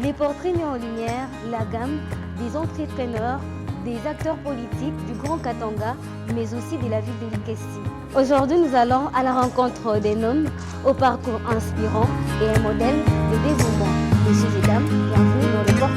Les portraits mis en lumière la gamme des entrepreneurs, des acteurs politiques du Grand Katanga, mais aussi de la ville de Likessi. Aujourd'hui, nous allons à la rencontre des hommes au parcours inspirant et un modèle de dévouement. Messieurs et dames, bienvenue dans le portrait.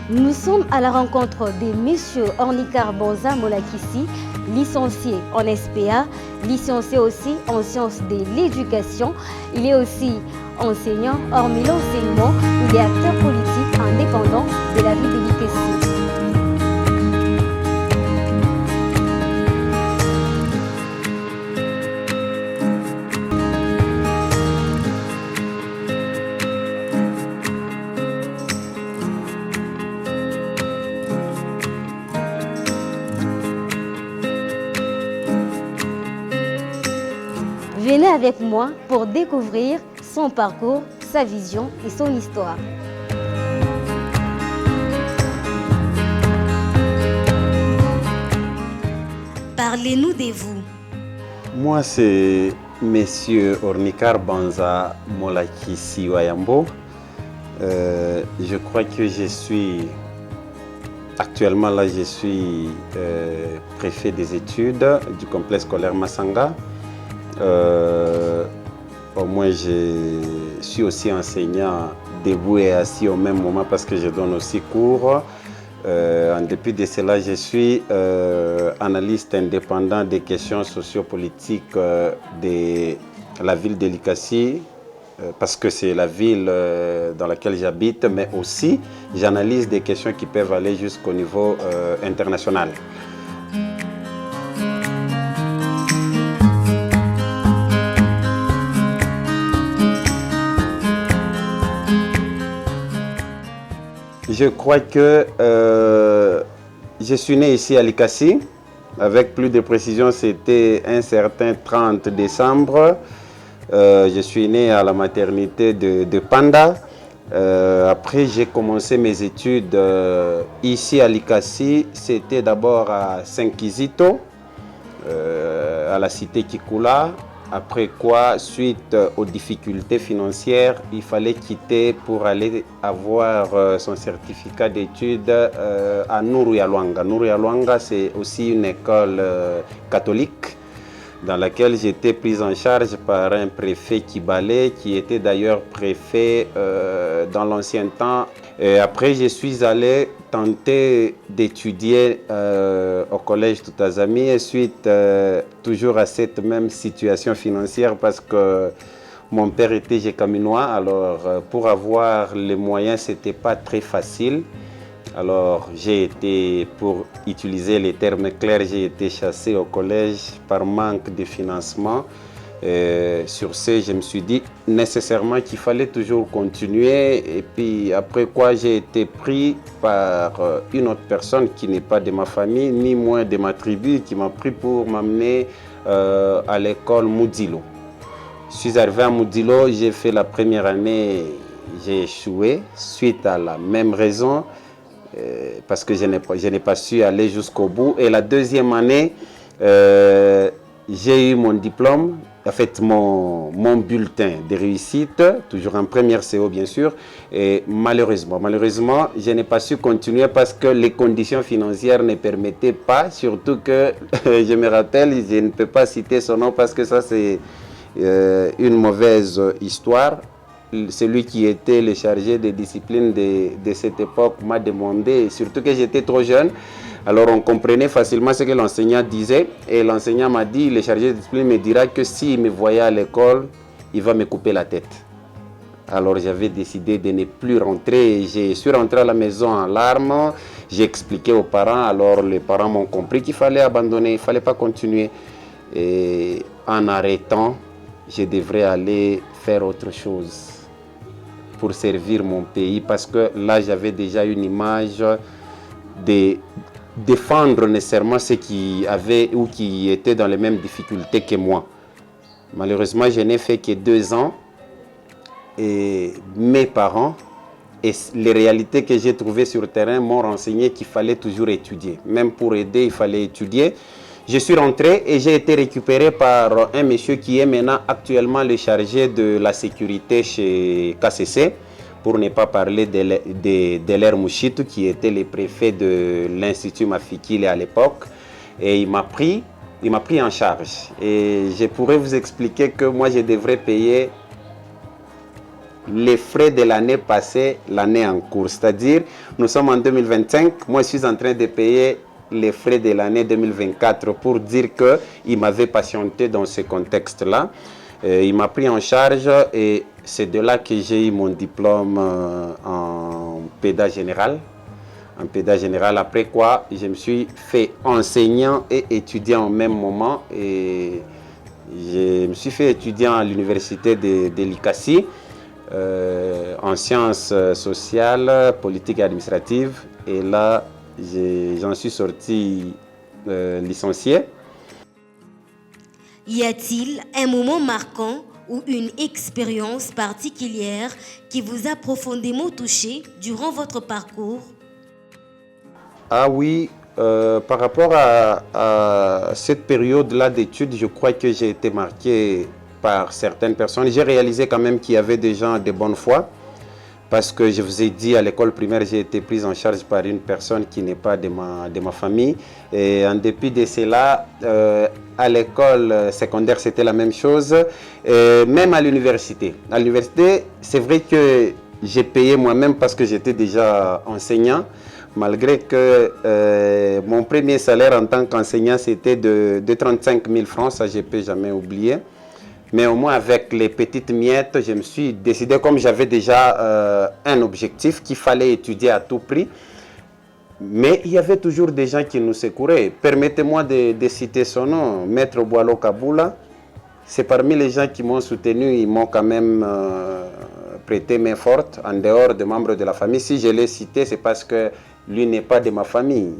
Nous sommes à la rencontre de M. Ornikar Bonza Molakissi, licencié en SPA, licencié aussi en sciences de l'éducation. Il est aussi enseignant, hormis l'enseignement, il est acteur politique indépendant de la ville de Likessi. Venez avec moi pour découvrir son parcours, sa vision et son histoire. Parlez-nous de vous. Moi, c'est Monsieur Ornikar Bonza Molakissi Wayambo. Je crois que je suis actuellement là, je suis préfet des études du complexe scolaire Massanga. Au moins, je suis aussi enseignant debout et assis au même moment parce que je donne aussi cours. En dépit de cela, je suis analyste indépendant des questions sociopolitiques de la ville de Likessi parce que c'est la ville dans laquelle j'habite, mais aussi j'analyse des questions qui peuvent aller jusqu'au niveau international. Je crois que je suis né ici à Likessi. Avec plus de précision, c'était un certain 30 décembre. Je suis né à la maternité de Panda. Après, j'ai commencé mes études ici à Likessi. C'était d'abord à Saint-Kizito, à la cité Kikula. Après quoi, suite aux difficultés financières, il fallait quitter pour aller avoir son certificat d'études à Nuru-ya-Luanga. Nuru-ya-Luanga, c'est aussi une école catholique dans laquelle j'étais prise en charge par un préfet Kibalé, qui était d'ailleurs préfet dans l'ancien temps. Et après, je suis allé tenter d'étudier au collège Toutazami et suite toujours à cette même situation financière parce que mon père était gécaminois. Alors pour avoir les moyens, c'était pas très facile. Alors j'ai été, pour utiliser les termes clairs, j'ai été chassé au collège par manque de financement. Sur ce, je me suis dit nécessairement qu'il fallait toujours continuer. Et puis après quoi, j'ai été pris par une autre personne qui n'est pas de ma famille, ni moins de ma tribu, qui m'a pris pour m'amener à l'école Moudilo. Je suis arrivé à Moudilo, j'ai fait la première année, j'ai échoué, suite à la même raison, parce que je n'ai pas su aller jusqu'au bout. Et la deuxième année, j'ai eu mon diplôme, en fait mon bulletin de réussite, toujours en première CO bien sûr, et malheureusement, je n'ai pas su continuer parce que les conditions financières ne permettaient pas, surtout que je me rappelle, je ne peux pas citer son nom parce que ça c'est une mauvaise histoire. Celui qui était le chargé des disciplines de cette époque m'a demandé, surtout que j'étais trop jeune. Alors on comprenait facilement ce que l'enseignant disait et l'enseignant m'a dit, le chargé de discipline me dira que s'il me voyait à l'école, il va me couper la tête. Alors j'avais décidé de ne plus rentrer. Je suis rentré à la maison en larmes, j'ai expliqué aux parents, alors les parents m'ont compris qu'il fallait abandonner, il ne fallait pas continuer. Et en arrêtant, je devrais aller faire autre chose pour servir mon pays parce que là j'avais déjà une image de défendre nécessairement ceux qui avaient ou qui étaient dans les mêmes difficultés que moi. Malheureusement, je n'ai fait que 2 ans et mes parents Et les réalités que j'ai trouvées sur le terrain m'ont renseigné qu'il fallait toujours étudier. Même pour aider, il fallait étudier. Je suis rentré et j'ai été récupéré par un monsieur qui est maintenant actuellement le chargé de la sécurité chez KCC, pour ne pas parler d'Eler Mouchitou, qui était le préfet de l'Institut Mafikile à l'époque. Et il m'a pris en charge. Et je pourrais vous expliquer que moi, je devrais payer les frais de l'année passée, l'année en cours. C'est-à-dire, nous sommes en 2025, moi je suis en train de payer les frais de l'année 2024 pour dire qu'il m'avait patienté dans ce contexte-là. Il m'a pris en charge et c'est de là que j'ai eu mon diplôme en pédagogie générale. En pédagogie générale, après quoi, je me suis fait enseignant et étudiant en même moment. Et je me suis fait étudiant à l'université de l'ICASI. En sciences sociales, politiques et administratives. Et là, j'en suis sorti licencié. Y a-t-il un moment marquant ou une expérience particulière qui vous a profondément touché durant votre parcours? Ah oui, par rapport à cette période-là d'études, je crois que j'ai été marqué par certaines personnes. J'ai réalisé quand même qu'il y avait des gens de bonne foi, parce que je vous ai dit, à l'école primaire, j'ai été prise en charge par une personne qui n'est pas de ma famille. Et en dépit de cela, à l'école secondaire, c'était la même chose. Même à l'université. À l'université, c'est vrai que j'ai payé moi-même parce que j'étais déjà enseignant. Malgré que mon premier salaire en tant qu'enseignant, c'était de 35 000 francs, ça je ne peux jamais oublier. Mais au moins avec les petites miettes, je me suis décidé, comme j'avais déjà un objectif qu'il fallait étudier à tout prix. Mais il y avait toujours des gens qui nous secouraient. Permettez-moi de citer son nom, Maître Boalo Kaboula. C'est parmi les gens qui m'ont soutenu, ils m'ont quand même prêté main forte en dehors des membres de la famille. Si je l'ai cité, c'est parce que lui n'est pas de ma famille.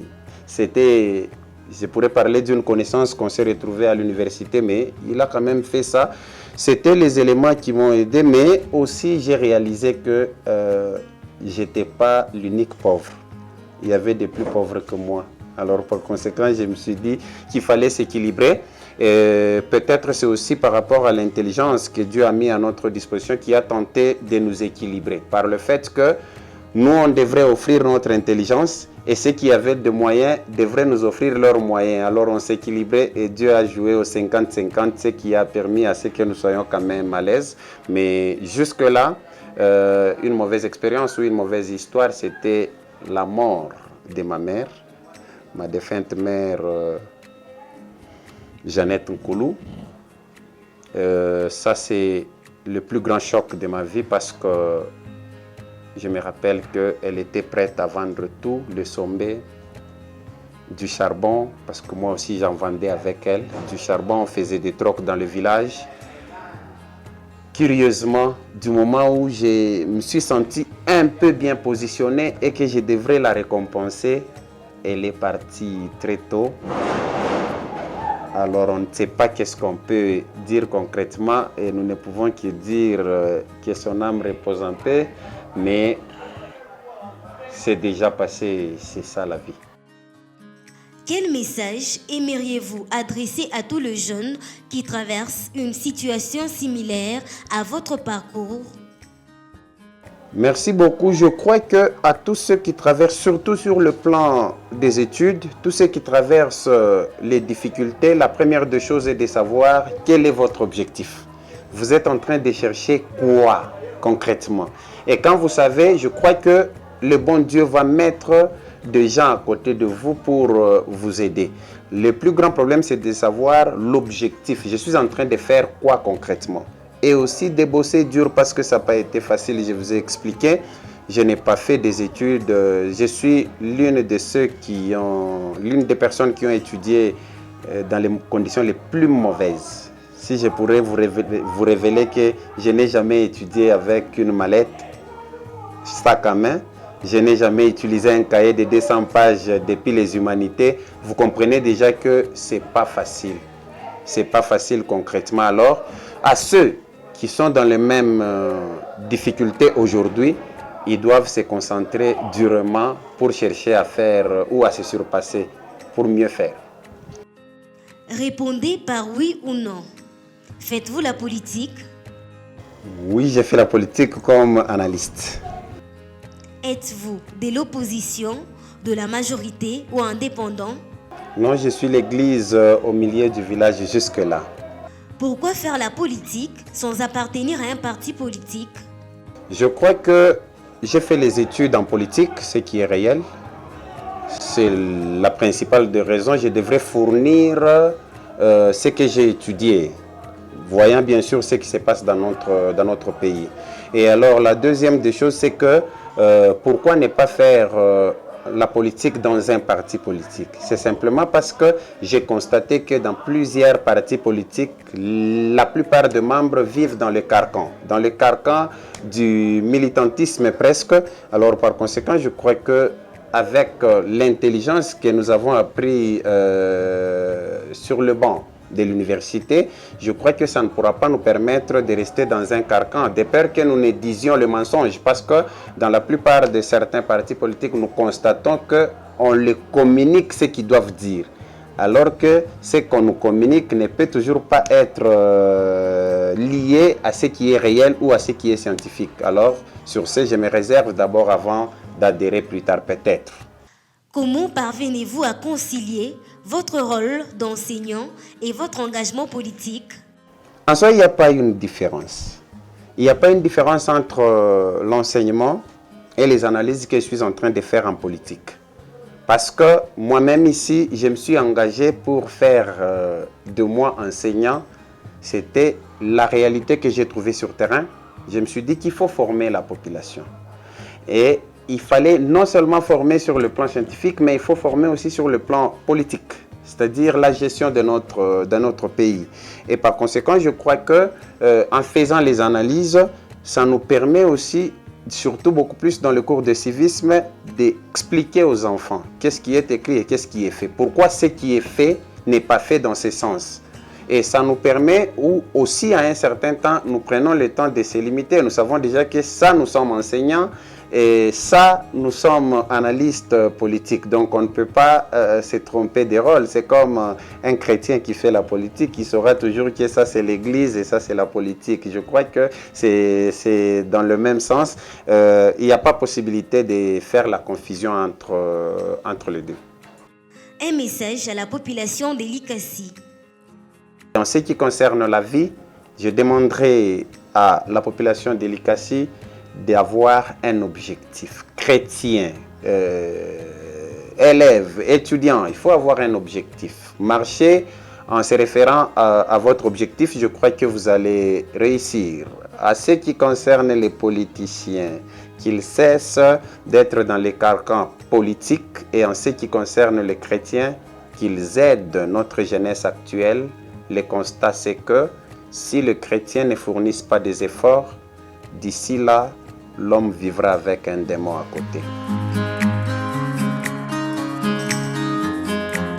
C'était... Je pourrais parler d'une connaissance qu'on s'est retrouvé à l'université, mais il a quand même fait ça. C'était les éléments qui m'ont aidé, mais aussi j'ai réalisé que je n'étais pas l'unique pauvre. Il y avait des plus pauvres que moi. Alors par conséquent, je me suis dit qu'il fallait s'équilibrer. Peut-être c'est aussi par rapport à l'intelligence que Dieu a mis à notre disposition qui a tenté de nous équilibrer. Par le fait que nous, on devrait offrir notre intelligence et ceux qui avaient des moyens devraient nous offrir leurs moyens. Alors on s'équilibrait et Dieu a joué au 50-50, ce qui a permis à ce que nous soyons quand même à l'aise. Mais jusque-là, une mauvaise expérience ou une mauvaise histoire, c'était la mort de ma mère, ma défunte mère Jeannette Nkoulou. Ça, c'est le plus grand choc de ma vie parce que je me rappelle qu'elle était prête à vendre tout, le sommet, du charbon, parce que moi aussi j'en vendais avec elle. Du charbon, on faisait des trocs dans le village. Curieusement, du moment où je me suis senti un peu bien positionné et que je devrais la récompenser, elle est partie très tôt. Alors on ne sait pas qu'est-ce qu'on peut dire concrètement et nous ne pouvons que dire que son âme repose en paix. Mais c'est déjà passé, c'est ça la vie. Quel message aimeriez-vous adresser à tous les jeunes qui traversent une situation similaire à votre parcours? Merci beaucoup. Je crois que à tous ceux qui traversent, surtout sur le plan des études, tous ceux qui traversent les difficultés, la première des choses est de savoir quel est votre objectif. Vous êtes en train de chercher quoi concrètement? Et quand vous savez, je crois que le bon Dieu va mettre des gens à côté de vous pour vous aider. Le plus grand problème, c'est de savoir l'objectif. Je suis en train de faire quoi concrètement? Et aussi de bosser dur parce que ça n'a pas été facile. Je vous ai expliqué, je n'ai pas fait des études. Je suis l'une des personnes qui ont étudié dans les conditions les plus mauvaises. Si je pourrais vous révéler que je n'ai jamais étudié avec une mallette, sac à main, je n'ai jamais utilisé un cahier de 200 pages depuis les humanités, vous comprenez déjà que ce n'est pas facile. Ce n'est pas facile concrètement. Alors, à ceux qui sont dans les mêmes difficultés aujourd'hui, ils doivent se concentrer durement pour chercher à faire ou à se surpasser, pour mieux faire. Répondez par oui ou non. Faites-vous la politique? Oui, j'ai fait la politique comme analyste. Êtes-vous de l'opposition, de la majorité ou indépendant? Non, je suis l'église au milieu du village jusque-là. Pourquoi faire la politique sans appartenir à un parti politique? Je crois que j'ai fait les études en politique, ce qui est réel. C'est la principale des raisons. Je devrais fournir ce que j'ai étudié, voyant bien sûr ce qui se passe dans notre pays. Et alors la deuxième des choses, c'est que pourquoi ne pas faire la politique dans un parti politique? C'est simplement parce que j'ai constaté que dans plusieurs partis politiques, la plupart des membres vivent dans le carcan du militantisme presque. Alors par conséquent, je crois que avec l'intelligence que nous avons appris sur le banc de l'université, je crois que ça ne pourra pas nous permettre de rester dans un carcan, de peur que nous ne disions le mensonge, parce que dans la plupart de certains partis politiques, nous constatons qu'on les communique ce qu'ils doivent dire, alors que ce qu'on nous communique ne peut toujours pas être lié à ce qui est réel ou à ce qui est scientifique. Alors, sur ce, je me réserve d'abord avant d'adhérer plus tard peut-être. Comment parvenez-vous à concilier votre rôle d'enseignant et votre engagement politique? En soi, il n'y a pas une différence. Il n'y a pas une différence entre l'enseignement et les analyses que je suis en train de faire en politique. Parce que moi-même ici, je me suis engagé pour faire de moi enseignant. C'était la réalité que j'ai trouvée sur terrain. Je me suis dit qu'il faut former la population. Et il fallait non seulement former sur le plan scientifique, mais il faut former aussi sur le plan politique, c'est-à-dire la gestion de notre pays. Et par conséquent, je crois que en faisant les analyses, ça nous permet aussi, surtout beaucoup plus dans le cours de civisme, d'expliquer aux enfants qu'est-ce qui est écrit et qu'est-ce qui est fait. Pourquoi ce qui est fait n'est pas fait dans ce sens. Et ça nous permet, ou aussi à un certain temps, nous prenons le temps de se limiter. Nous savons déjà que ça, nous sommes enseignants, et ça, nous sommes analystes politiques. Donc, on ne peut pas se tromper des rôles. C'est comme un chrétien qui fait la politique, qui saura toujours que ça, c'est l'église et ça, c'est la politique. Je crois que c'est dans le même sens. Il n'y a pas possibilité de faire la confusion entre les deux. Un message à la population de l'ICASI. En ce qui concerne la vie, je demanderai à la population de l'ICASI d'avoir un objectif chrétien, élève, étudiant, il faut avoir un objectif. Marcher en se référant à votre objectif, je crois que vous allez réussir. À ce qui concerne les politiciens, qu'ils cessent d'être dans les carcans politiques, et en ce qui concerne les chrétiens, qu'ils aident notre jeunesse actuelle. Le constat, c'est que si les chrétiens ne fournissent pas des efforts, d'ici là, l'homme vivra avec un démon à côté.